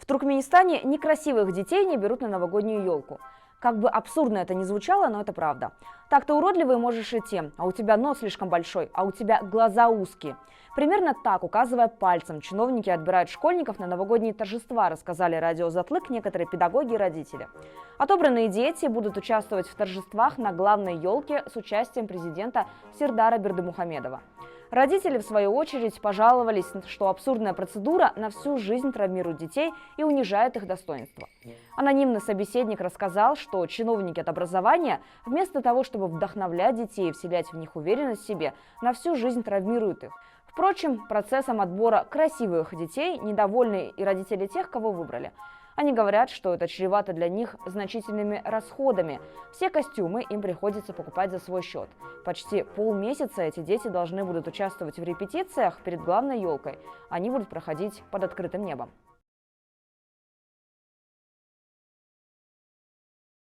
Туркменистане некрасивых детей не берут на новогоднюю елку. Как бы абсурдно это ни звучало, но это правда. Так ты уродливый можешь идти, а у тебя нос слишком большой, а у тебя глаза узкие. Примерно так, указывая пальцем, чиновники отбирают школьников на новогодние торжества, рассказали радио «Затлык» некоторые педагоги и родители. Отобранные дети будут участвовать в торжествах на главной елке с участием президента Сердара Бердымухамедова. Родители, в свою очередь, пожаловались, что абсурдная процедура на всю жизнь травмирует детей и унижает их достоинство. Анонимный собеседник рассказал, что чиновники от образования, вместо того, чтобы вдохновлять детей и вселять в них уверенность в себе, на всю жизнь травмируют их. Впрочем, процессом отбора красивых детей недовольны и родители тех, кого выбрали. Они говорят, что это чревато для них значительными расходами. Все костюмы им приходится покупать за свой счет. Почти полмесяца эти дети должны будут участвовать в репетициях перед главной елкой. Они будут проходить под открытым небом.